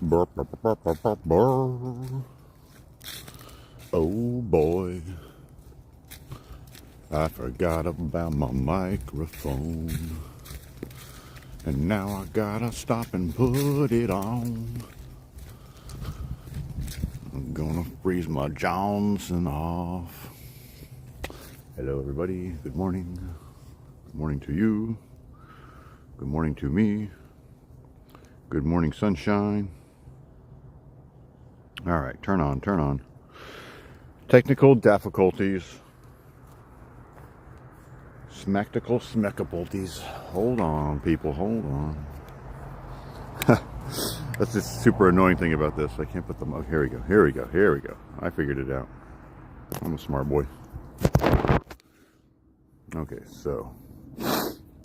Burr, burr, burr, burr, burr, burr. Oh boy, I forgot about my microphone, and now I gotta stop and put it on. I'm gonna freeze my Johnson off. Hello everybody, good morning. Good morning to you. Good morning to me. Good morning sunshine. All right, turn on, turn on. Technical difficulties. Smactical smeckables. Hold on, people, hold on. That's the super annoying thing about this. I can't put them. Oh, here we go, here we go, here we go. I figured it out. I'm a smart boy. Okay, so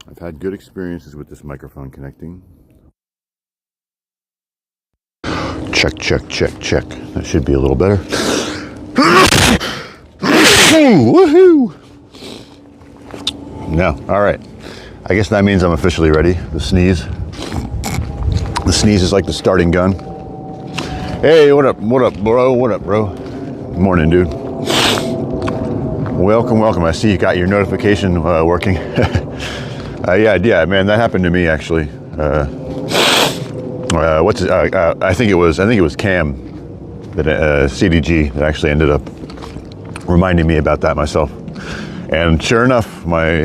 I've had good experiences with this microphone connecting. Check, check, check, check. That should be a little better. Woohoo! No, all right. I guess that means I'm officially ready. The sneeze. The sneeze is like the starting gun. Hey, what up, bro? What up, bro? Good morning, dude. Welcome, welcome. I see you got your notification working. Yeah, man, that happened to me actually. I think it was Cam, that CDG, that actually ended up reminding me about that myself. And sure enough, my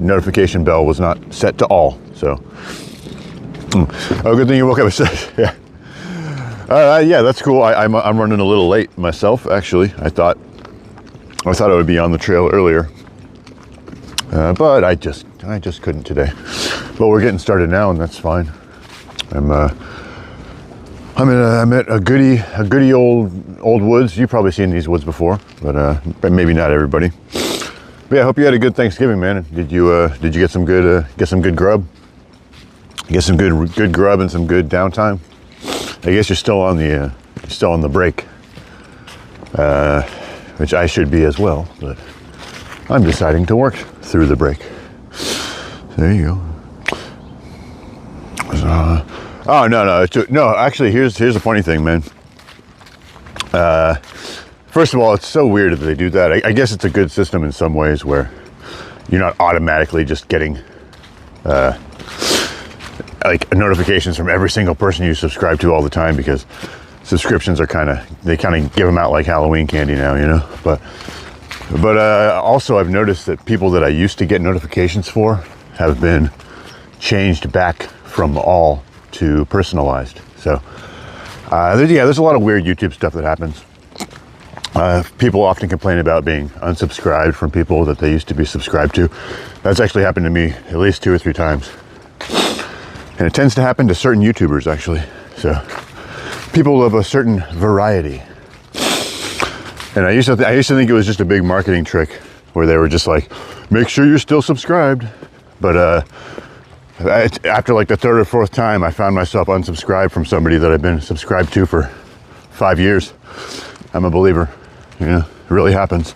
notification bell was not set to all. So, oh, good thing you woke up. Yeah, yeah, that's cool. I'm running a little late myself. Actually, I thought I would be on the trail earlier, but I just couldn't today. But we're getting started now, and that's fine. I'm at a goody old woods. You've probably seen these woods before, but maybe not everybody. But yeah, I hope you had a good Thanksgiving, man. Did you get some good grub? Get some good grub and some good downtime. I guess you're still on the break, which I should be as well. But I'm deciding to work through the break. There you go. Oh no! Actually, here's the funny thing, man. First of all, it's so weird that they do that. I guess it's a good system in some ways where you're not automatically just getting like notifications from every single person you subscribe to all the time, because subscriptions are kind of give them out like Halloween candy now, you know. But also I've noticed that people that I used to get notifications for have been changed back from all to personalized. So there's a lot of weird YouTube stuff that happens. People often complain about being unsubscribed from people that they used to be subscribed to. That's actually happened to me at least 2 or 3 times. And it tends to happen to certain YouTubers, actually. So people of a certain variety. And I used to think it was just a big marketing trick where they were just like, make sure you're still subscribed. But after like the 3rd or 4th time, I found myself unsubscribed from somebody that I've been subscribed to for 5 years. I'm a believer, you know, it really happens.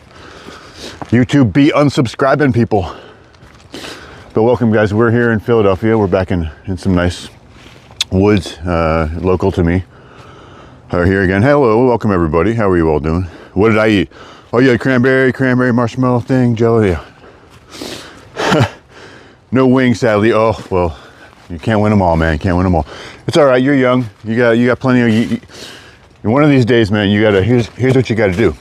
YouTube be unsubscribing people. But welcome, guys. We're here in Philadelphia. We're back in some nice woods, local to me. Here again. Hello, welcome everybody. How are you all doing? What did I eat? Oh yeah, cranberry marshmallow thing, jelly. Yeah. No wings, sadly. Oh well, you can't win them all, man. Can't win them all. It's all right. You're young. You got plenty of. One of these days, man, you gotta. Here's what you gotta do.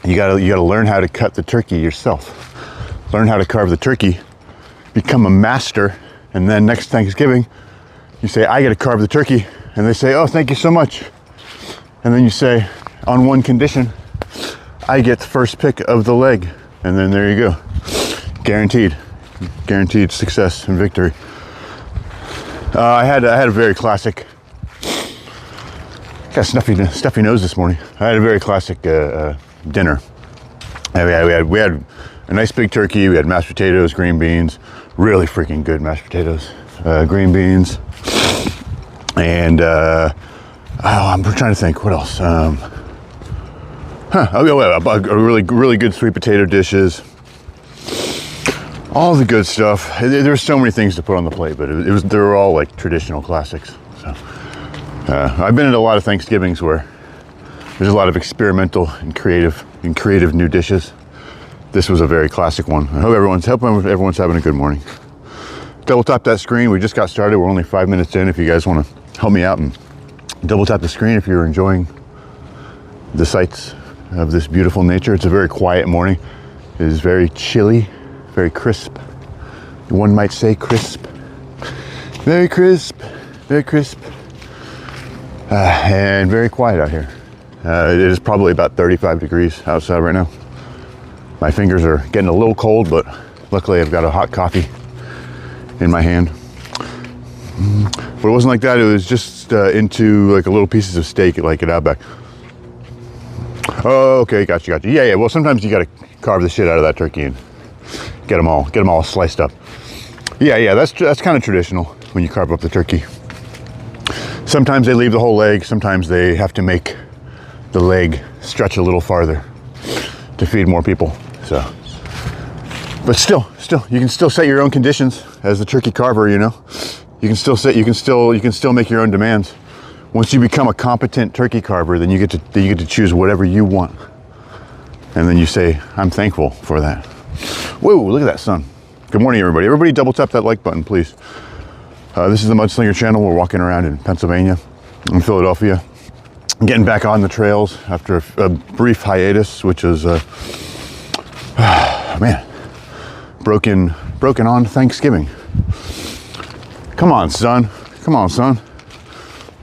You gotta learn how to cut the turkey yourself. Learn how to carve the turkey. Become a master, and then next Thanksgiving, you say, I gotta carve the turkey, and they say, oh, thank you so much. And then you say, on one condition, I get the first pick of the leg, and then there you go. Guaranteed success and victory. I had a very classic. Got a stuffy nose this morning. I had a very classic dinner. We had a nice big turkey. We had mashed potatoes, green beans, really freaking good mashed potatoes, green beans, and I'm trying to think what else. Really good sweet potato dishes. All the good stuff. There's so many things to put on the plate, but they were all like traditional classics. So I've been at a lot of Thanksgivings where there's a lot of experimental and creative new dishes. This was a very classic one. I hope everyone's having a good morning. Double tap that screen. We just got started. We're only 5 minutes in. If you guys want to help me out and double tap the screen if you're enjoying the sights of this beautiful nature. It's a very quiet morning. It is very chilly, very crisp. One might say crisp. Very crisp, very crisp. And very quiet out here. It is probably about 35 degrees outside right now. My fingers are getting a little cold, but luckily I've got a hot coffee in my hand. But it wasn't like that. It was just into like a little pieces of steak, like at Outback. Oh, okay, gotcha. Yeah. Well, sometimes you got to carve the shit out of that turkey and get them all sliced up. Yeah. That's kind of traditional when you carve up the turkey. Sometimes they leave the whole leg. Sometimes they have to make the leg stretch a little farther to feed more people. So, but still, you can still set your own conditions as the turkey carver. You know, you can still make your own demands. Once you become a competent turkey carver, then you get to choose whatever you want, and then you say, "I'm thankful for that." Whoa! Look at that sun. Good morning, everybody. Everybody, double tap that like button, please. This is the Mudslinger channel. We're walking around in Pennsylvania, in Philadelphia, getting back on the trails after a brief hiatus, which is, broken on Thanksgiving. Come on, son.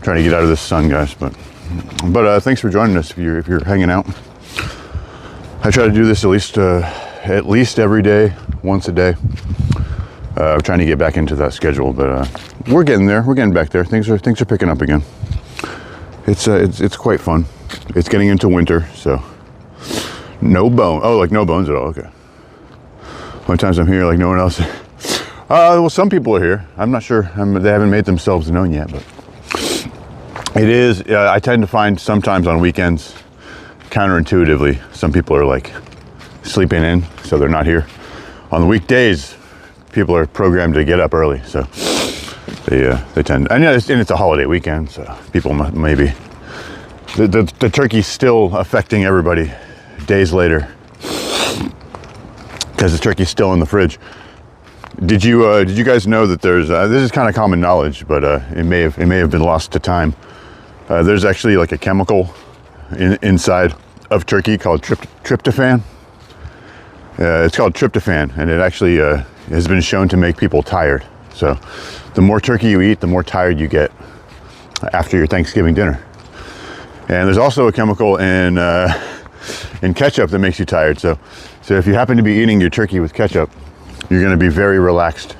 Trying to get out of this sun, guys, but thanks for joining us if you're hanging out. I try to do this at least every day, once a day. I'm trying to get back into that schedule, but we're getting there. We're getting back there. Things are picking up again. It's quite fun. It's getting into winter, so no bones. Oh, like no bones at all. Okay. One times I'm here, like no one else. Well, some people are here. I'm not sure. They haven't made themselves known yet, but it is. I tend to find sometimes on weekends, counterintuitively, some people are like sleeping in, so they're not here. On the weekdays, people are programmed to get up early, so they tend. And it's a holiday weekend, so people maybe the turkey's still affecting everybody days later because the turkey's still in the fridge. Did you guys know that there's this is kind of common knowledge, but it may have been lost to time. There's actually like a chemical inside of turkey called tryptophan. It's called tryptophan, and it actually has been shown to make people tired. So the more turkey you eat, the more tired you get after your Thanksgiving dinner. And there's also a chemical in ketchup that makes you tired. So if you happen to be eating your turkey with ketchup, you're going to be very relaxed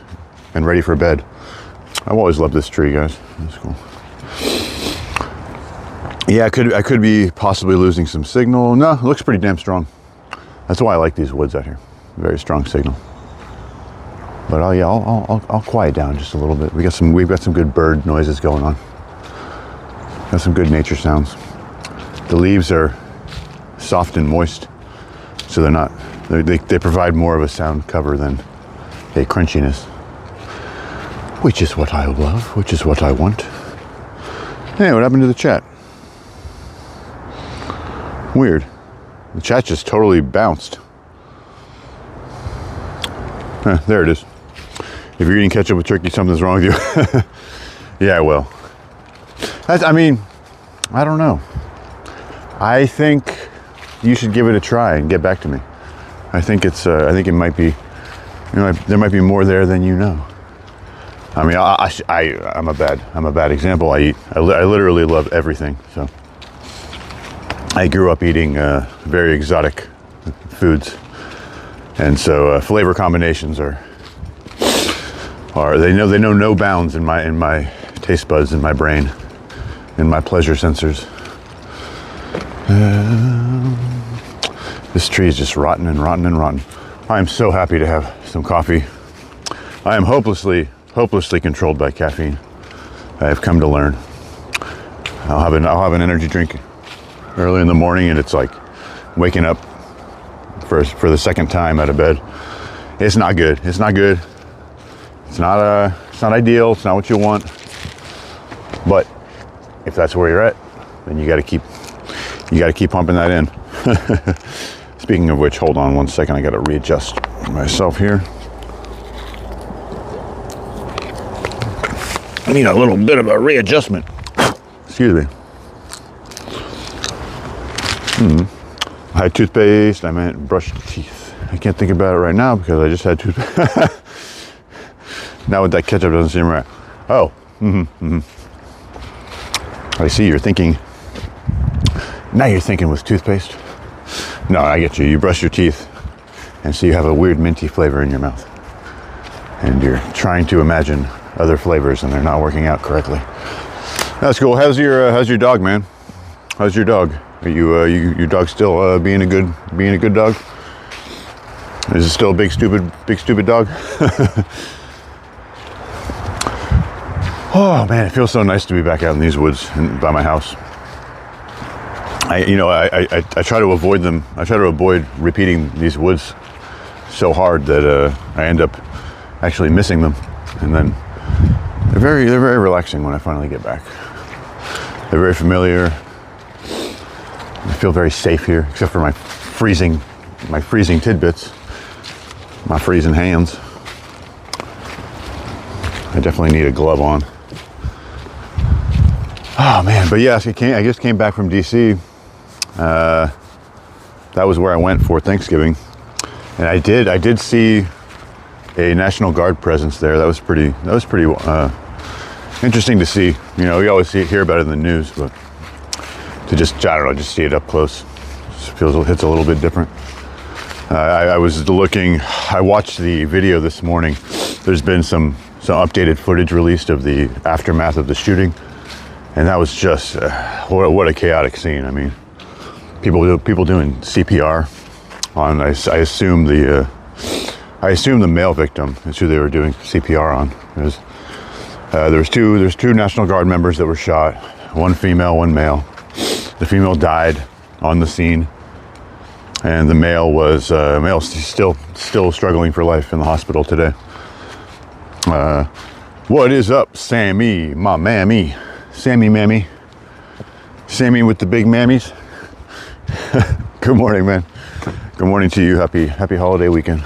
and ready for bed. I've always loved this tree, guys. That's cool. Yeah, I could be possibly losing some signal. No, it looks pretty damn strong. That's why I like these woods out here. Very strong signal. But I'll quiet down just a little bit. We've got some good bird noises going on. Got some good nature sounds. The leaves are soft and moist, so they provide more of a sound cover than a crunchiness, which is what I love, which is what I want. Hey, what happened to the chat? Weird. The chat just totally bounced. There it is. If you're eating ketchup with turkey, something's wrong with you. Yeah, well. I don't know. I think you should give it a try and get back to me. I think it might be, there might be more there than you know. I mean, I'm a bad example. I literally love everything. So I grew up eating very exotic foods, and so flavor combinations are they know no bounds in my taste buds, in my brain, in my pleasure sensors. This tree is just rotten and rotten and rotten. I am so happy to have some coffee. I am hopelessly controlled by caffeine. I have come to learn. I'll have an energy drink early in the morning, and it's like waking up for the second time out of bed. It's not good. It's not ideal. It's not what you want. But if that's where you're at, then you got to keep pumping that in. Speaking of which, hold on one second. I got to readjust myself here. I need a little bit of a readjustment. Excuse me. I had toothpaste. I meant brush teeth. I can't think about it right now because I just had toothpaste. Now with that ketchup doesn't seem right. Oh. I see you're thinking. Now you're thinking with toothpaste. No, I get you. You brush your teeth, and so you have a weird minty flavor in your mouth, and you're trying to imagine other flavors, and they're not working out correctly. That's cool. How's your dog, man? How's your dog? Are your dog still being a good dog? Is it still a big stupid dog? Oh man, it feels so nice to be back out in these woods by my house. I try to avoid them. I try to avoid repeating these woods so hard that I end up actually missing them, and then they're very relaxing when I finally get back. They're very familiar. I feel very safe here, except for my freezing tidbits, my freezing hands. I definitely need a glove on. Oh man, but yes, I just came back from DC. That was where I went for Thanksgiving, and I did see a National Guard presence there. That was pretty interesting to see. You know, we always hear about it in the news, but to just see it up close, hits a little bit different. I watched the video this morning. There's been some updated footage released of the aftermath of the shooting, and that was just what a chaotic scene. I mean, people doing CPR on. I assume the male victim is who they were doing CPR on. There's two National Guard members that were shot. One female, one male. The female died on the scene, and the male was still struggling for life in the hospital today. What is up, Sammy, my mammy? Sammy mammy. Sammy with the big mammies. Good morning, man. Good morning to you. Happy holiday weekend.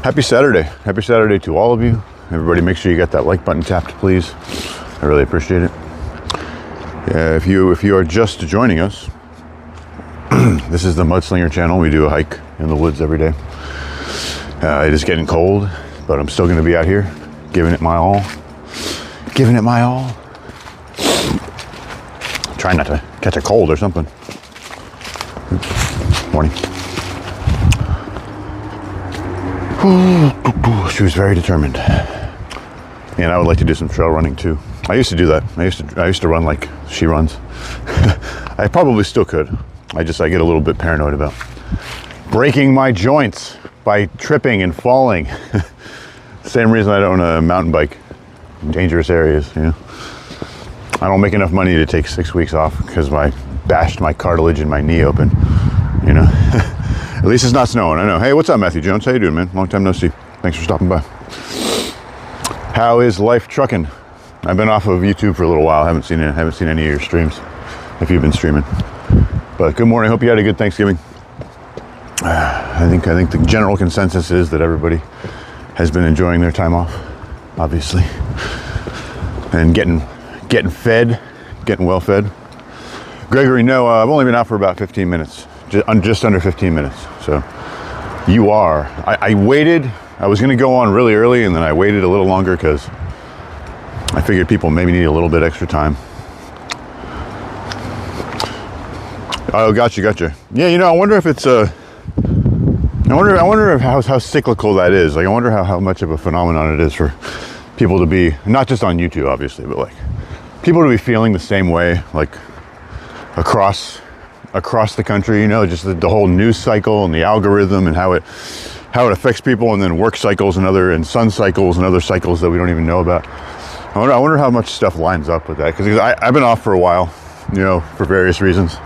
Happy Saturday. Happy Saturday to all of you. Everybody make sure you got that like button tapped, please. I really appreciate it. If you are just joining us, this is the Mudslinger channel. We do a hike in the woods every day. It is getting cold, but I'm still going to be out here giving it my all. Giving it my all. Trying not to catch a cold or something. Morning. She was very determined. And I would like to do some trail running too. I used to do that. I used to run like she runs. I probably still could. I get a little bit paranoid about breaking my joints by tripping and falling. Same reason I don't own a mountain bike in dangerous areas, you know. I don't make enough money to take 6 weeks off because I bashed my cartilage in my knee open, you know. At least it's not snowing, I know. Hey, what's up, Matthew Jones? How you doing, man? Long time no see. Thanks for stopping by. How is life trucking? I've been off of YouTube for a little while. Haven't seen any of your streams, if you've been streaming. But good morning. Hope you had a good Thanksgiving. I think the general consensus is that everybody has been enjoying their time off, obviously, and getting fed, getting well fed. Gregory, no, I've only been out for about 15 minutes, just under 15 minutes. So you are. I waited. I was going to go on really early, and then I waited a little longer because I figured people maybe need a little bit extra time. Oh, gotcha. Yeah, you know, I wonder if it's I wonder if how cyclical that is. Like, I wonder how much of a phenomenon it is for people to be, not just on YouTube, obviously, but like people to be feeling the same way, like across the country. You know, just the whole news cycle and the algorithm and how it affects people, and then work cycles and sun cycles and other cycles that we don't even know about. I wonder how much stuff lines up with that, because I've been off for a while, you know, for various reasons.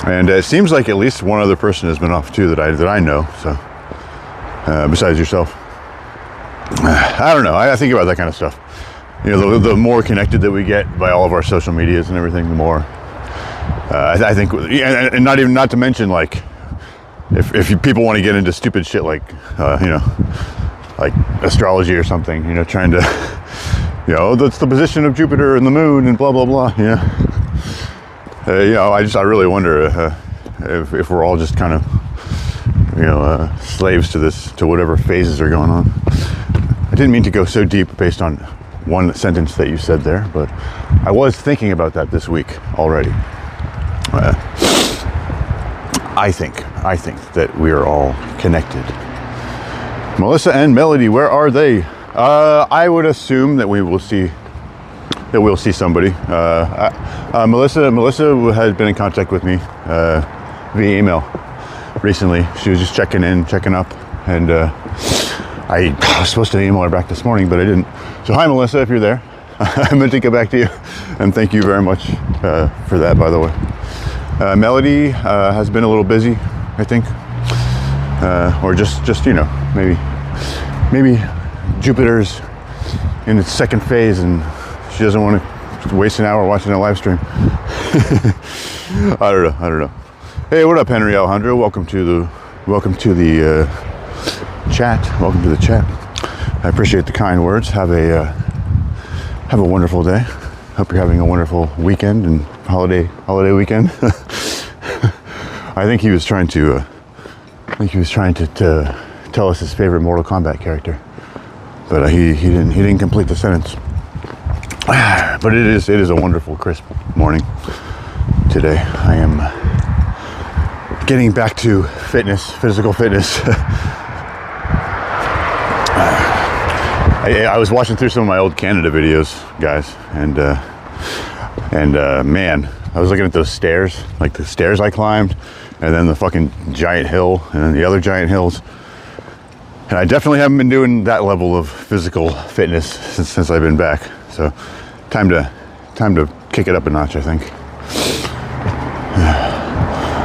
And it seems like at least one other person has been off too that I know. So, besides yourself, I don't know. I think about that kind of stuff. you know, the more connected that we get by all of our social medias and everything, the more I think, and not to mention, like, if people want to get into stupid shit like you know, like astrology or something, you know, trying to, you know, that's the position of Jupiter and the moon and blah blah blah, you know, I really wonder if we're all just kind of, you know, slaves to whatever phases are going on. I didn't mean to go so deep based on one sentence that you said there, but I was thinking about that this week already. I think that we are all connected. Melissa and Melody, where are they? I would assume that we'll see somebody. Melissa had been in contact with me via email recently. She was just checking up, and I was supposed to email her back this morning, but I didn't. So hi, Melissa, if you're there. I meant to get back to you, and thank you very much for that, by the way. Melody has been a little busy, I think, or just you know, maybe Jupiter's in its second phase, and she doesn't want to waste an hour watching a live stream. I don't know. Hey, what up, Henry Alejandro? Welcome to the chat. Welcome to the chat. I appreciate the kind words. Have a wonderful day. Hope you're having a wonderful weekend and holiday weekend. I think he was trying to tell us his favorite Mortal Kombat character, but he didn't complete the sentence. But it is a wonderful, crisp morning today. I am getting back to physical fitness. I was watching through some of my old Canada videos, guys, and man, I was looking at those stairs, like the stairs I climbed, and then the fucking giant hill, and then the other giant hills. And I definitely haven't been doing that level of physical fitness since I've been back. So time to kick it up a notch, I think.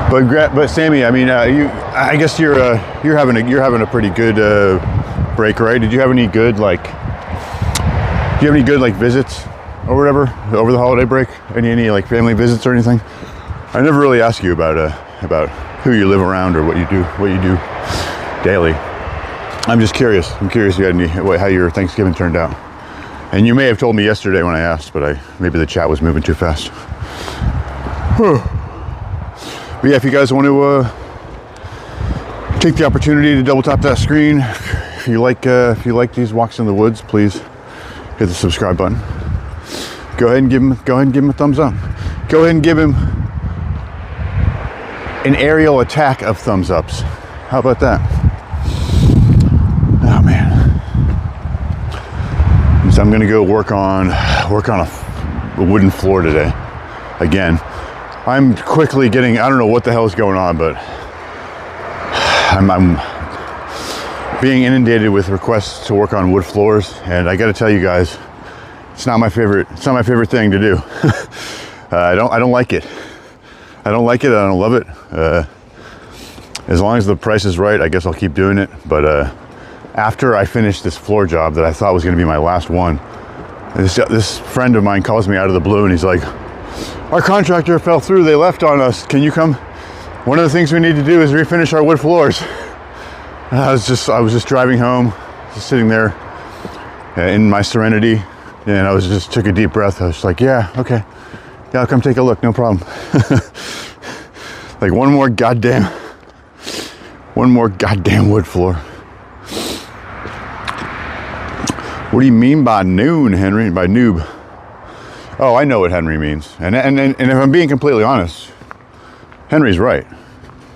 But Sammy, I mean, I guess you're having a pretty good break, right? Did you have any good visits or whatever over the holiday break? Any like family visits or anything? I never really ask you about who you live around or what you do daily. I'm just curious. I'm curious if you had how your Thanksgiving turned out. And you may have told me yesterday when I asked, but maybe the chat was moving too fast. But yeah, if you guys want to take the opportunity to double tap that screen, if you like these walks in the woods, please hit the subscribe button. Go ahead and give him a thumbs up. Go ahead and give him an aerial attack of thumbs ups. How about that? Oh man. So I'm gonna go work on a wooden floor today. Again, I'm quickly getting, I don't know what the hell is going on, but I'm being inundated with requests to work on wood floors, and I got to tell you guys, it's not my favorite thing to do. I don't like it. I don't like it. I don't love it. As long as the price is right, I guess I'll keep doing it. But after I finish this floor job that I thought was going to be my last one, this friend of mine calls me out of the blue, and he's like, "Our contractor fell through. They left on us. Can you come? One of the things we need to do is refinish our wood floors." And I was just driving home, just sitting there in my serenity, and I just took a deep breath. I was like, "Yeah, okay, yeah, I'll come take a look. No problem." Like one more goddamn wood floor. What do you mean by noon, Henry? By noob? Oh, I know what Henry means. And if I'm being completely honest, Henry's right.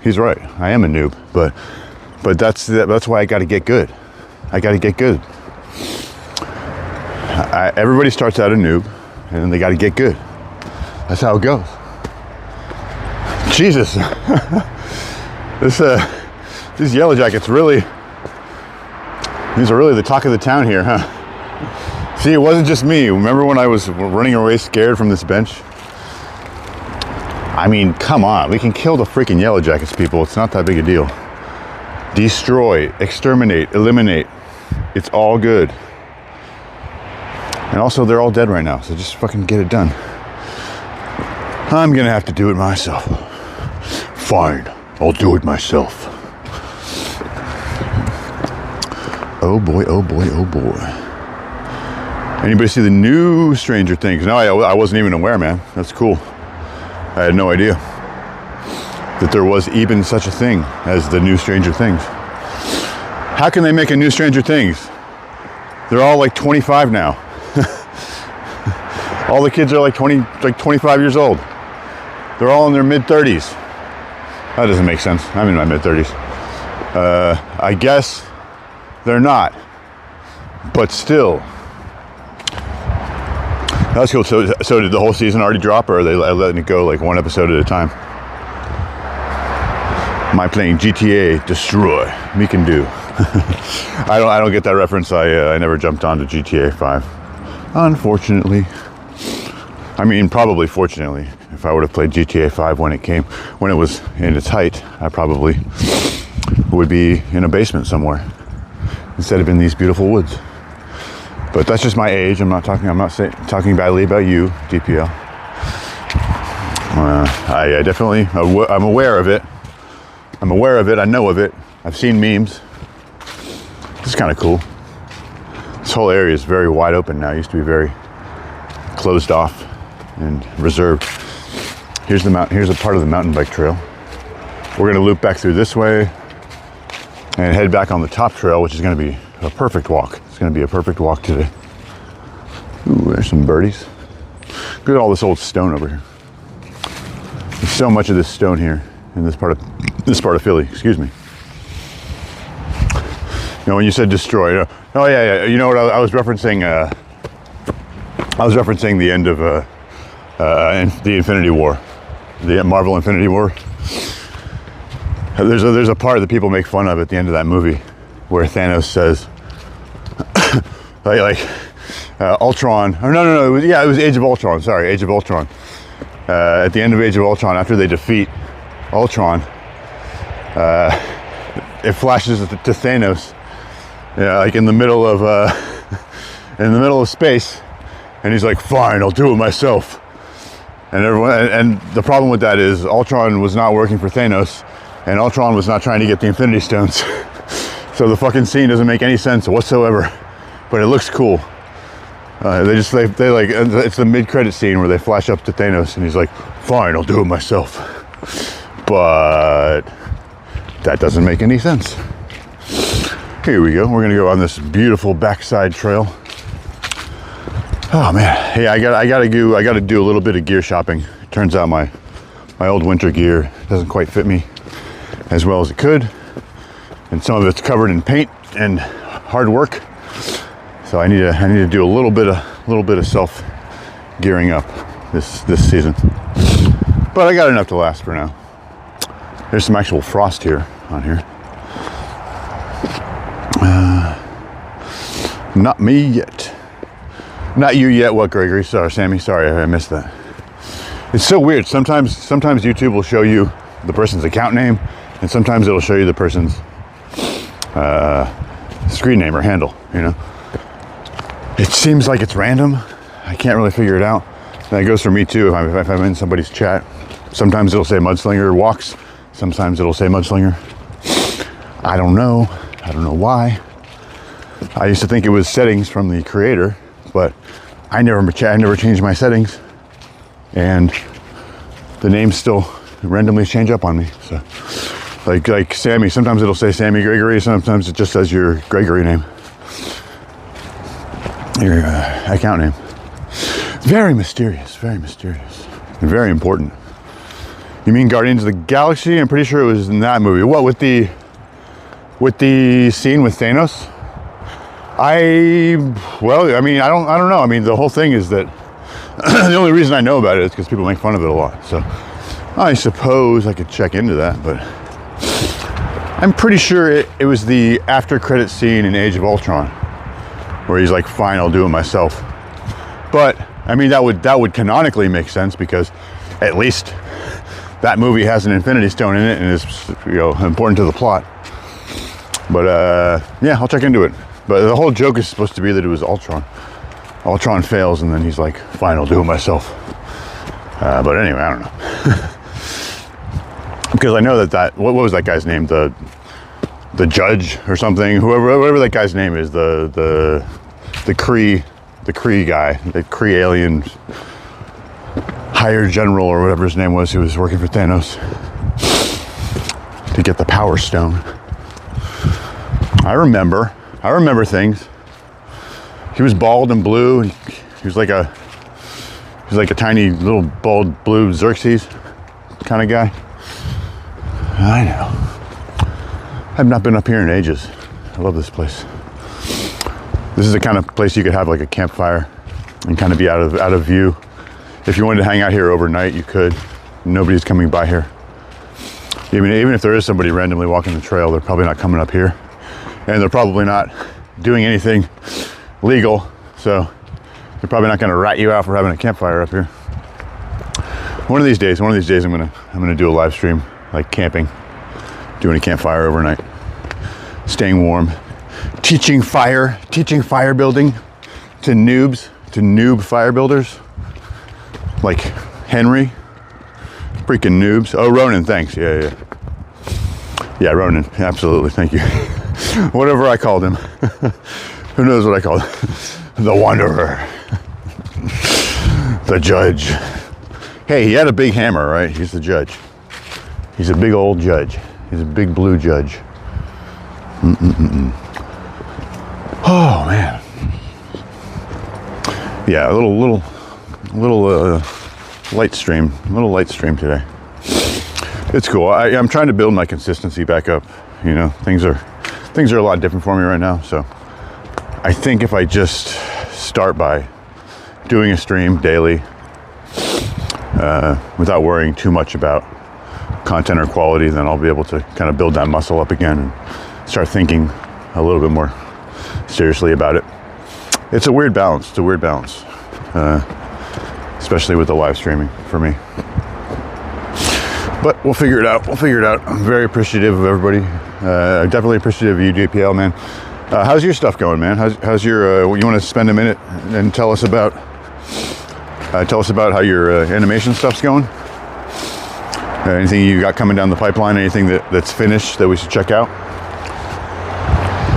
He's right. I am a noob, but that's why I got to get good. I got to get good. Everybody starts out a noob, and then they got to get good. That's how it goes. Jesus, these yellow jackets these are really the talk of the town here, huh? See, it wasn't just me. Remember when I was running away scared from this bench? I mean, come on. We can kill the freaking yellow jackets, people. It's not that big a deal. Destroy, exterminate, eliminate. It's all good. And also, they're all dead right now, so just fucking get it done. I'm gonna have to do it myself. Fine, I'll do it myself. Oh boy, oh boy, oh boy. Anybody see the new Stranger Things? No, I wasn't even aware, man. That's cool. I had no idea that there was even such a thing as the new Stranger Things. How can they make a new Stranger Things? They're all like 25 now. All the kids are like 25 years old. They're all in their mid-30s. That doesn't make sense. I'm in my mid-30s. I guess they're not. But still. That's cool. So did the whole season already drop, or are they letting it go like one episode at a time? Am I playing GTA Destroy? Me can do. I don't get that reference. I never jumped onto GTA 5. Unfortunately. I mean, probably fortunately. If I would have played GTA 5 when it was in its height, I probably would be in a basement somewhere instead of in these beautiful woods. But that's just my age. I'm not talking badly about you, DPL. I definitely, I'm aware of it. I'm aware of it. I know of it. I've seen memes. It's kind of cool. This whole area is very wide open now. It used to be very closed off and reserved. Here's a part of the mountain bike trail. We're gonna loop back through this way and head back on the top trail, which is gonna be a perfect walk. It's gonna be a perfect walk today. Ooh, there's some birdies. Look at all this old stone over here. There's so much of this stone here in this part of Philly. Excuse me. You know, when you said destroy. Oh yeah. You know what I was referencing? I was referencing the end of the Infinity War, the Marvel Infinity War. There's a part that people make fun of at the end of that movie, where Thanos says, Ultron. Or no. It was Age of Ultron. Sorry, Age of Ultron. At the end of Age of Ultron, after they defeat Ultron, it flashes to Thanos, like in the middle of space, and he's like, "Fine, I'll do it myself." And the problem with that is Ultron was not working for Thanos, and Ultron was not trying to get the Infinity Stones. So the fucking scene doesn't make any sense whatsoever, but it looks cool. It's the mid-credit scene where they flash up to Thanos, and he's like, "Fine, I'll do it myself." But that doesn't make any sense. Here we go. We're gonna go on this beautiful backside trail. Oh man, hey, I gotta do a little bit of gear shopping. It turns out my old winter gear doesn't quite fit me as well as it could, and some of it's covered in paint and hard work. So I need to do a little bit of self gearing up this season. But I got enough to last for now. There's some actual frost here on here. Not me yet. Not you yet. What, Gregory? Sorry, Sammy. Sorry, I missed that. It's so weird. Sometimes YouTube will show you the person's account name, and sometimes it'll show you the person's screen name or handle. You know, it seems like it's random. I can't really figure it out. And that goes for me too. If I'm in somebody's chat, sometimes it'll say Mudslinger Walks. Sometimes it'll say Mudslinger. I don't know. I don't know why. I used to think it was settings from the creator, but I never changed my settings, and the names still randomly change up on me. So, like Sammy, sometimes it'll say Sammy Gregory, sometimes it just says your Gregory name, your account name. Very mysterious, and very important. You mean Guardians of the Galaxy? I'm pretty sure it was in that movie. What, with the scene with Thanos? I don't know. I mean, the whole thing is that the only reason I know about it is because people make fun of it a lot. So I suppose I could check into that, but I'm pretty sure it was the after credit scene in Age of Ultron where he's like, "Fine, I'll do it myself." But I mean, that would canonically make sense because at least that movie has an Infinity Stone in it and is, important to the plot. But yeah, I'll check into it. But the whole joke is supposed to be that it was Ultron. Ultron fails, and then he's like, fine, I'll do it myself. But anyway, I don't know. Because I know that what was that guy's name? The judge or something, whoever that guy's name is, the Kree guy, the Kree alien higher general or whatever his name was, who was working for Thanos to get the Power Stone. I remember things. He was bald and blue. He was like a tiny little bald blue Xerxes kind of guy. I know. I've not been up here in ages. I love this place. This is the kind of place you could have like a campfire and kind of be out of view. If you wanted to hang out here overnight, you could. Nobody's coming by here. Even if there is somebody randomly walking the trail, they're probably not coming up here. And they're probably not doing anything legal. So they're probably not gonna rat you out for having a campfire up here. One of these days, I'm gonna do a live stream, like camping, doing a campfire overnight, staying warm, teaching fire building to noobs, to noob fire builders, like Henry, freaking noobs. Oh, Ronan, thanks, yeah, Ronan, absolutely, thank you. Whatever I called him, who knows what I called him? The Wanderer, the Judge. Hey, he had a big hammer, right? He's the judge. He's a big old judge. He's a big blue judge. Oh man. Yeah, a little light stream today. It's cool. I'm trying to build my consistency back up. You know, things are a lot different for me right now. So I think if I just start by doing a stream daily, without worrying too much about content or quality, then I'll be able to kind of build that muscle up again and start thinking a little bit more seriously about it. It's a weird balance. Especially with the live streaming for me. But we'll figure it out. I'm very appreciative of everybody. Definitely appreciative of you, JPL, man. How's your stuff going, man? How's your, you want to spend a minute and tell us about how your animation stuff's going? Anything you got coming down the pipeline? Anything that's finished that we should check out?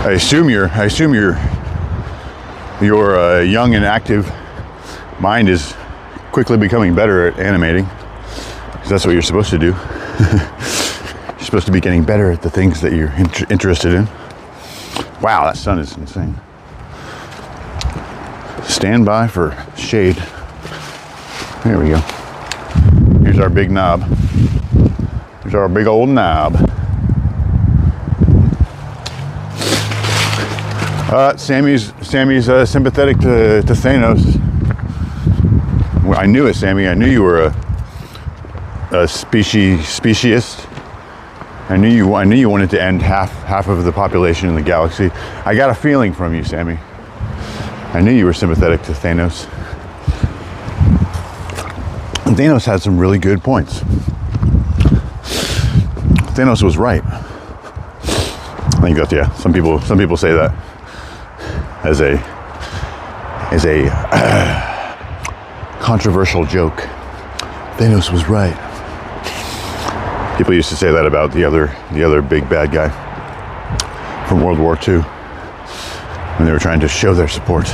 I assume your young and active mind is quickly becoming better at animating, because that's what you're supposed to do. You're supposed to be getting better at the things that you're interested in. Wow, that sun is insane. Stand by for shade. There we go. Here's our big knob. Here's our big old knob. Sammy's sympathetic to Thanos. Well, I knew it, Sammy. I knew you were a speciesist. I knew you wanted to end half of the population in the galaxy. I got a feeling from you, Sammy. I knew you were sympathetic to Thanos. And Thanos had some really good points. Thanos was right. I think that's, yeah. Some people say that as a controversial joke. Thanos was right. People used to say that about the other big bad guy from World War II, when they were trying to show their support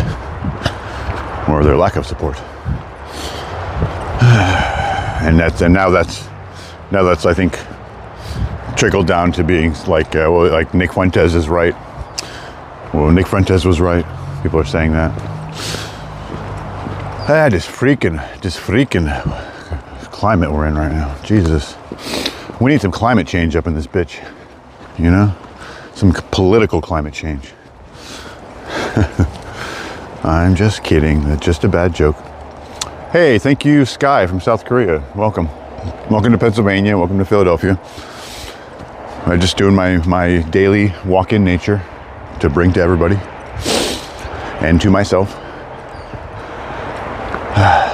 or their lack of support. And now that's I think trickled down to being like Nick Fuentes is right. Well, Nick Fuentes was right. People are saying that. This freaking climate we're in right now. Jesus. We need some climate change up in this bitch. You know? Some political climate change. I'm just kidding. That's just a bad joke. Hey, thank you, Sky from South Korea. Welcome. Welcome to Pennsylvania. Welcome to Philadelphia. I'm just doing my daily walk in nature to bring to everybody and to myself.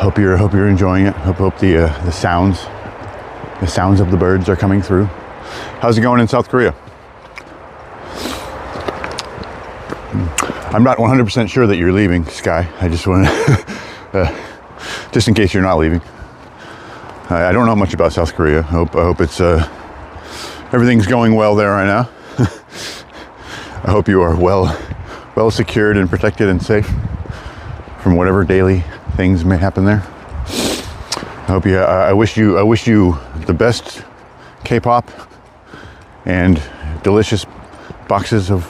Hope you're enjoying it. Hope the sounds of the birds are coming through. How's it going in South Korea? I'm not 100% sure that you're leaving, Sky. I just want to, just in case you're not leaving. I don't know much about South Korea. I hope it's everything's going well there right now. I hope you are well secured and protected and safe from whatever daily things may happen there. I wish you the best K-pop and delicious boxes of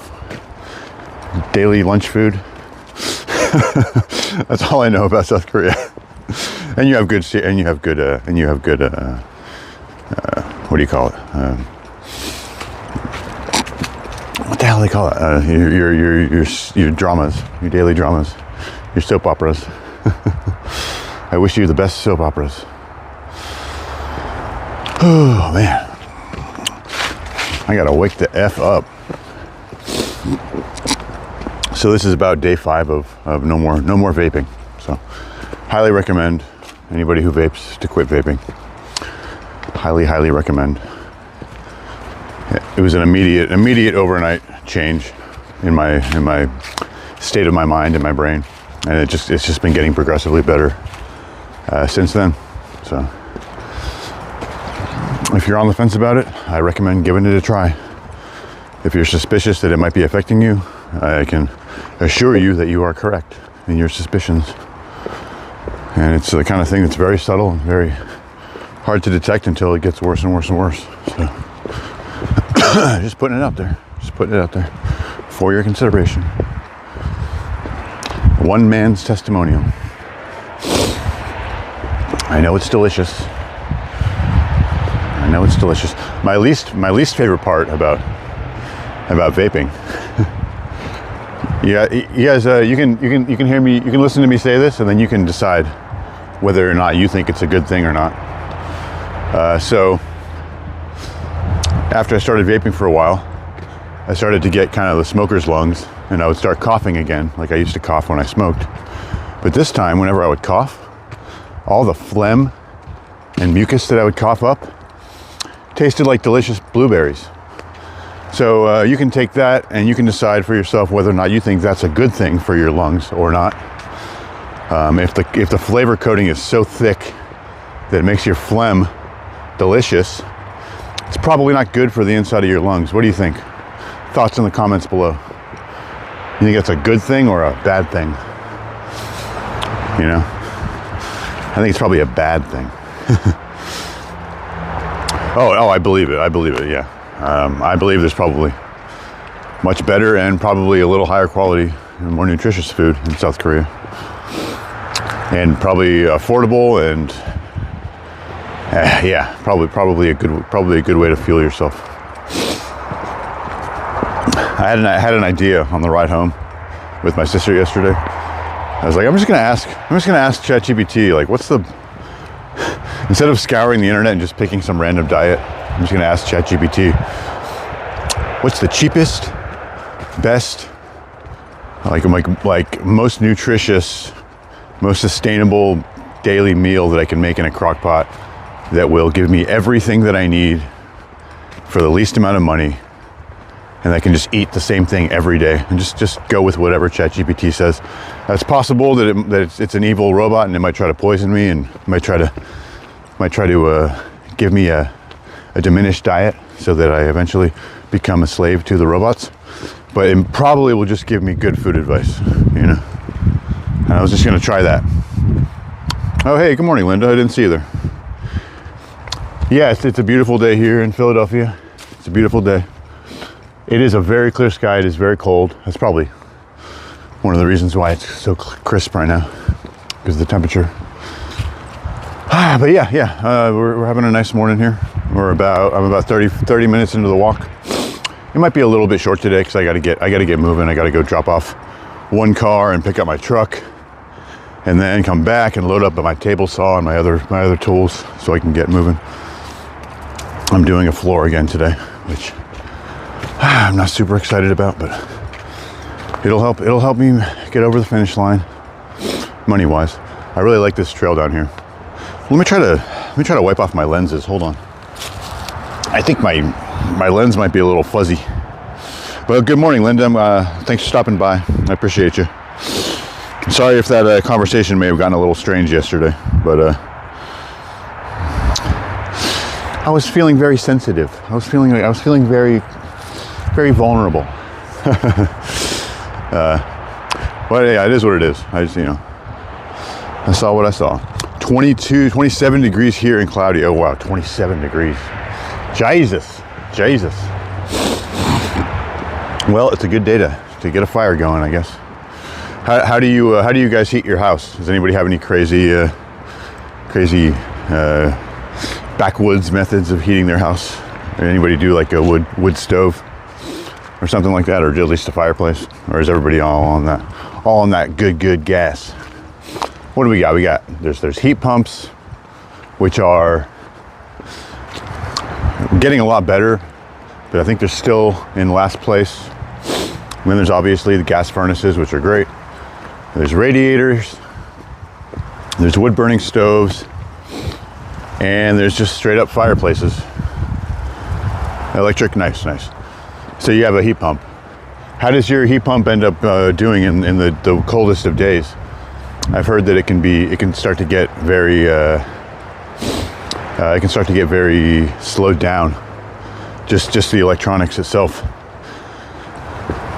daily lunch food. That's all I know about South Korea. And you have good what do you call it? What the hell do they call it? Your dramas, your daily dramas, your soap operas. I wish you the best soap operas. Oh man, I gotta wake the F up. So this is about day 5 of no more vaping. So highly recommend anybody who vapes to quit vaping. Highly recommend. It was an immediate overnight change in my state of my mind and my brain, and it's just been getting progressively better since then. So if you're on the fence about it, I recommend giving it a try. If you're suspicious that it might be affecting you, I can assure you that you are correct in your suspicions. And it's the kind of thing that's very subtle and very hard to detect until it gets worse and worse and worse. So just putting it out there. Just putting it out there for your consideration. One man's testimonial. I know it's delicious. I know it's delicious. My least favorite part about vaping. Yeah, you guys, you can hear me. You can listen to me say this, and then you can decide whether or not you think it's a good thing or not. So after I started vaping for a while, I started to get kind of the smoker's lungs, and I would start coughing again, like I used to cough when I smoked. But this time, whenever I would cough, all the phlegm and mucus that I would cough up tasted like delicious blueberries. So you can take that and you can decide for yourself whether or not you think that's a good thing for your lungs or not. If the flavor coating is so thick that it makes your phlegm delicious, it's probably not good for the inside of your lungs. What do you think? Thoughts in the comments below. You think that's a good thing or a bad thing? You know? I think it's probably a bad thing. Oh, I believe it, yeah. I believe there's probably much better and probably a little higher quality and more nutritious food in South Korea. And probably affordable and yeah, probably a good way to fuel yourself. I had an idea on the ride home with my sister yesterday. I was like, I'm just gonna ask ChatGPT, like, instead of scouring the internet and just picking some random diet, I'm just gonna ask ChatGPT, what's the cheapest, best, like most nutritious, most sustainable daily meal that I can make in a crock pot that will give me everything that I need for the least amount of money, and I can just eat the same thing every day and just go with whatever ChatGPT says. It's possible that it's an evil robot and it might try to poison me and might try to give me a diminished diet so that I eventually become a slave to the robots. But it probably will just give me good food advice, you know. And I was just gonna try that. Oh, hey, good morning, Linda. I didn't see you there. Yeah, it's a beautiful day here in Philadelphia. It's a beautiful day. It is a very clear sky. It is very cold. That's probably one of the reasons why it's so crisp right now, because of the temperature. But yeah, we're having a nice morning here. I'm about 30 minutes into the walk. It might be a little bit short today because I gotta get moving. I gotta go drop off one car and pick up my truck, and then come back and load up my table saw and my other tools so I can get moving. I'm doing a floor again today, which I'm not super excited about, but it'll help me get over the finish line money wise. I really like this trail down here. Let me try to wipe off my lenses. Hold on. I think my lens might be a little fuzzy. Well, good morning, Linda. Thanks for stopping by. I appreciate you. Sorry if that conversation may have gotten a little strange yesterday, but I was feeling very sensitive. I was feeling very, very vulnerable. But yeah, it is what it is. I just, I saw what I saw. 27 degrees here and cloudy. Oh wow, 27 degrees. Jesus. Well, it's a good day to get a fire going, I guess. How do you guys heat your house? Does anybody have any crazy backwoods methods of heating their house? Or anybody do like a wood stove or something like that, or at least a fireplace? Or is everybody all on that good gas? What do we got? There's heat pumps, which are getting a lot better, but I think they're still in last place. And then there's obviously the gas furnaces, which are great. There's radiators, there's wood burning stoves, and there's just straight up fireplaces. Electric, nice. So you have a heat pump. How does your heat pump end up doing in the coldest of days? I've heard that it can start to get very slowed down. Just the electronics itself.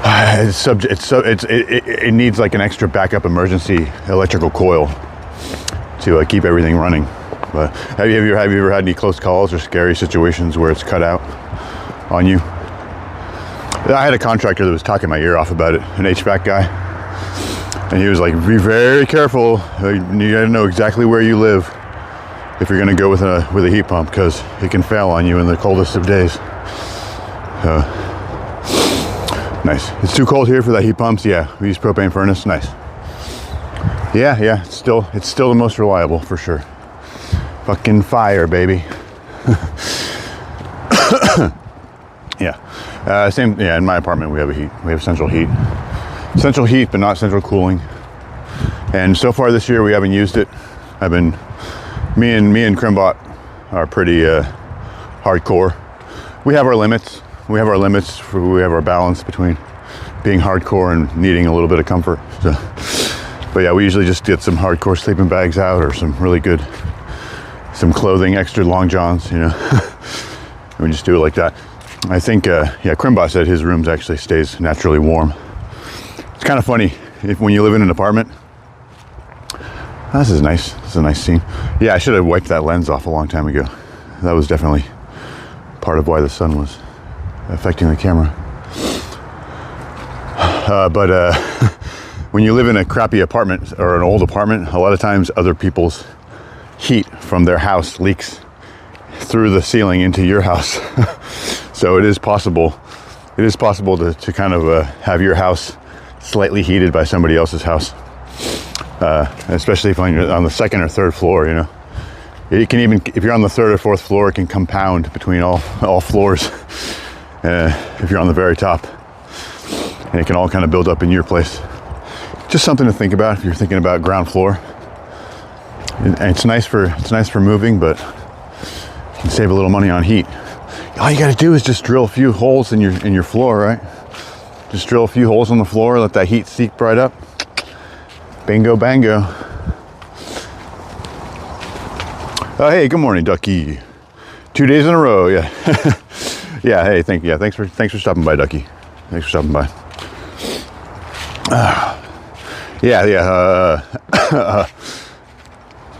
It needs like an extra backup emergency electrical coil to keep everything running. But have you ever had any close calls or scary situations where it's cut out on you? I had a contractor that was talking my ear off about it, an HVAC guy, and he was like, "Be very careful. You gotta know exactly where you live if you're gonna go with a heat pump, because it can fail on you in the coldest of days." Nice. It's too cold here for that heat pumps. Yeah, we use propane furnace. Nice. Yeah. It's still the most reliable for sure. Fucking fire, baby. Yeah. Same. Yeah. In my apartment, we have central heat, but not central cooling. And so far this year, we haven't used it. Me and Crimbot are pretty hardcore. We have our limits. We have our balance between being hardcore and needing a little bit of comfort. So, but yeah, we usually just get some hardcore sleeping bags out, or some clothing, extra long johns, and we just do it like that. I think, Crimbot said his room actually stays naturally warm. It's kind of funny when you live in an apartment. This is nice. This is a nice scene. Yeah, I should have wiped that lens off a long time ago. That was definitely part of why the sun was affecting the camera. But when you live in a crappy apartment or an old apartment, a lot of times other people's heat from their house leaks through the ceiling into your house. So it is possible to kind of have your house slightly heated by somebody else's house, especially if you're on the second or third floor. It can even, if you're on the third or fourth floor, it can compound between all floors. If you're on the very top, and it can all kind of build up in your place. Just something to think about if you're thinking about ground floor. And it's nice for moving, but you can save a little money on heat. All you got to do is just drill a few holes in your floor, right? Just drill a few holes on the floor, let that heat seep right up. Bingo, bango. Oh, hey, good morning, Ducky. 2 days in a row, yeah. Yeah, hey, thanks for stopping by, Ducky. Thanks for stopping by.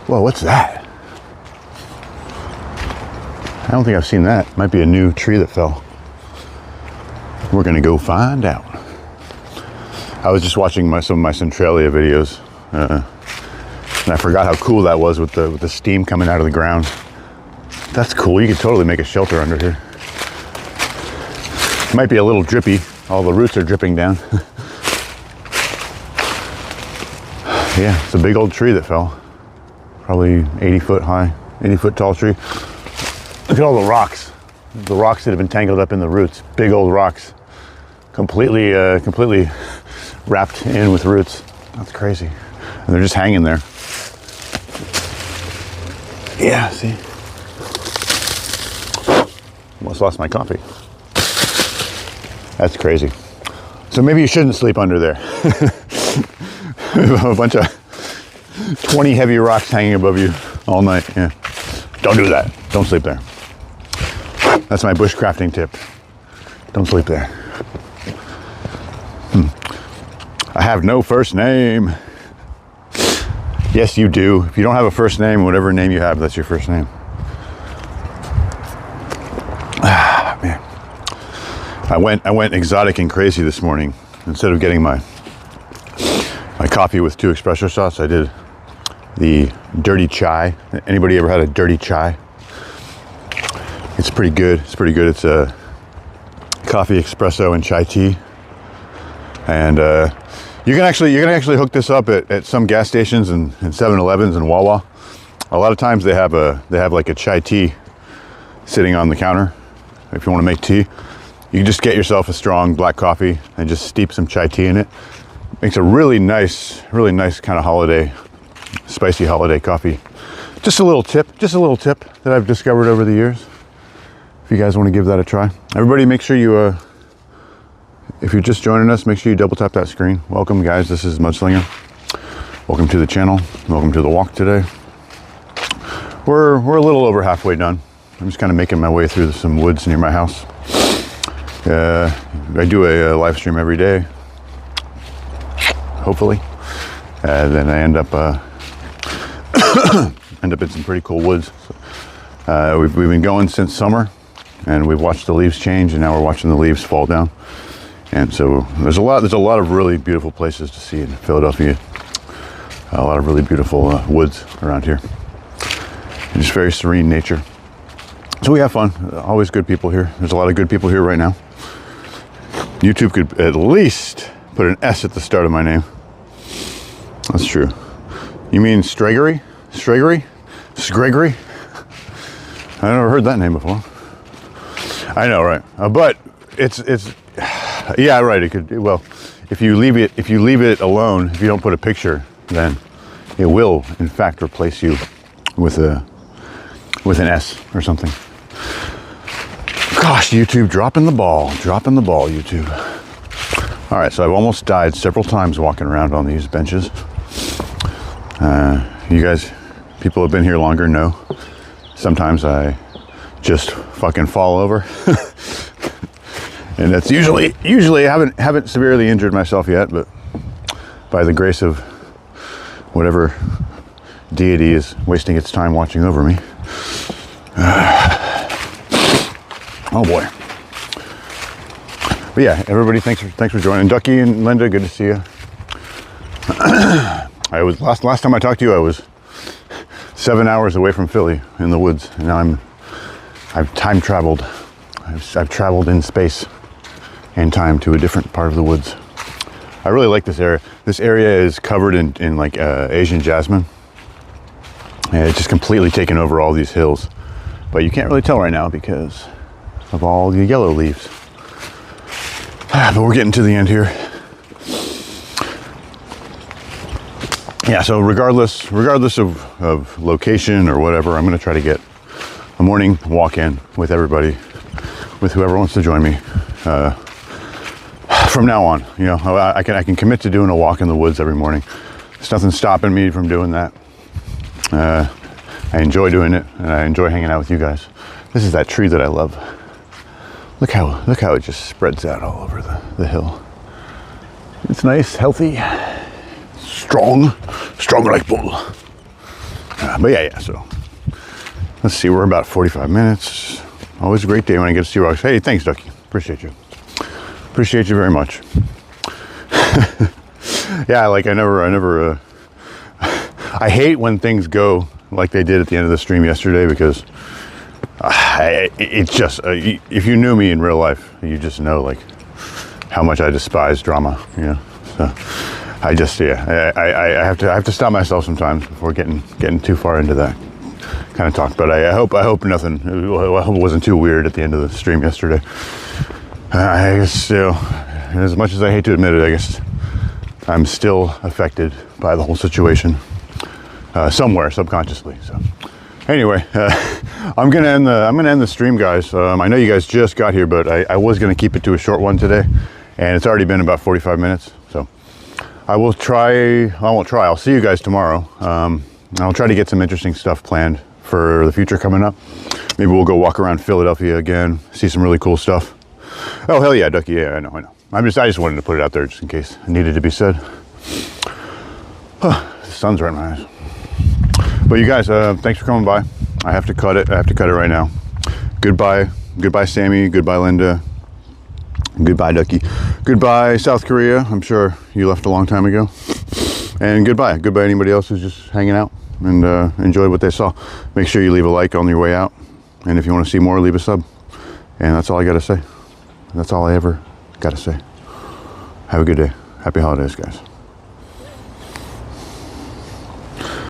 Whoa, what's that? I don't think I've seen that. Might be a new tree that fell. We're gonna go find out. I was just watching some of my Centralia videos, and I forgot how cool that was with the steam coming out of the ground. That's cool. You could totally make a shelter under here. It might be a little drippy. All the roots are dripping down. Yeah, it's a big old tree that fell. Probably 80 foot high, 80 foot tall tree. Look at all the rocks. The rocks that have been tangled up in the roots. Big old rocks. Completely wrapped in with roots. That's crazy. And they're just hanging there. Yeah, see? Almost lost my coffee. That's crazy. So maybe you shouldn't sleep under there. A bunch of 20 heavy rocks hanging above you all night. Yeah. Don't do that. Don't sleep there. That's my bushcrafting tip. Don't sleep there. I have no first name. Yes, you do. If you don't have a first name, whatever name you have, that's your first name. Ah, man. I went exotic and crazy this morning. Instead of getting my coffee with 2 espresso shots, I did the dirty chai. Anybody ever had a dirty chai? It's pretty good. It's pretty good. It's a coffee, espresso, and chai tea. And you can actually hook this up at some gas stations and 7-Elevens and Wawa. A lot of times they have like a chai tea sitting on the counter. If you want to make tea, you can just get yourself a strong black coffee and just steep some chai tea in it. Makes a really nice kind of holiday, spicy holiday coffee. Just a little tip that I've discovered over the years. If you guys want to give that a try. Everybody make sure you, if you're just joining us, make sure you double tap that screen. Welcome guys, this is Mudslinger. Welcome to the channel. Welcome to the walk today. We're a little over halfway done. I'm just kind of making my way through some woods near my house. I do a live stream every day, hopefully. Then I end up in some pretty cool woods. We've been going since summer, and we've watched the leaves change, and now we're watching the leaves fall down. And so there's a lot of really beautiful places to see in Philadelphia. A lot of really beautiful woods around here. And just very serene nature. So we have fun. Always good people here. There's a lot of good people here right now. YouTube could at least put an S at the start of my name. That's true. You mean Stregery? Stregery? Scregery? I never heard that name before. I know, right? But it's yeah, right. It could. Well, if you leave it alone, if you don't put a picture, then it will in fact replace you with an S or something. Gosh, YouTube, dropping the ball, YouTube. All right, so I've almost died several times walking around on these benches. You guys, people who have been here longer know. Sometimes I just fucking fall over. And that's usually I haven't severely injured myself yet, but by the grace of whatever deity is wasting its time watching over me. Oh boy. But yeah, everybody, thanks for joining. Ducky and Linda, good to see you. I was last time I talked to you, I was 7 hours away from Philly in the woods, and now I've time traveled. I've traveled in space and time to a different part of the woods. I really like this area. This area is covered in like Asian jasmine, and it's just completely taken over all these hills. But you can't really tell right now because of all the yellow leaves. But we're getting to the end here. Yeah, so regardless of location or whatever, I'm gonna try to get a morning walk in with everybody, with whoever wants to join me. From now on, you know, I can commit to doing a walk in the woods every morning. There's nothing stopping me from doing that. I enjoy doing it, and I enjoy hanging out with you guys. This is that tree that I love. Look how it just spreads out all over the hill. It's nice, healthy, strong like bull. But yeah, so let's see, we're about 45 minutes. Always a great day when I get to see rocks. Hey, thanks, Ducky. Appreciate you very much. Yeah, like I hate when things go like they did at the end of the stream yesterday, because it's just, if you knew me in real life, you just know like how much I despise drama, you know. So I just, yeah, I have to stop myself sometimes before getting too far into that kind of talk. But I hope nothing. I hope it wasn't too weird at the end of the stream yesterday. I guess, you know, as much as I hate to admit it, I guess I'm still affected by the whole situation somewhere subconsciously. So Anyway, I'm gonna end the stream, guys. I know you guys just got here, but I was gonna keep it to a short one today, and it's already been about 45 minutes. So I won't try. I'll see you guys tomorrow. I'll try to get some interesting stuff planned for the future coming up. Maybe we'll go walk around Philadelphia again, see some really cool stuff. Oh hell yeah, Ducky! Yeah, I know. I just wanted to put it out there just in case it needed to be said. The sun's right in my eyes. But you guys, thanks for coming by. I have to cut it. I have to cut it right now. Goodbye. Goodbye, Sammy. Goodbye, Linda. Goodbye, Ducky. Goodbye, South Korea. I'm sure you left a long time ago. And goodbye. Goodbye, anybody else who's just hanging out and enjoyed what they saw. Make sure you leave a like on your way out. And if you want to see more, leave a sub. And that's all I got to say. That's all I ever got to say. Have a good day. Happy holidays, guys.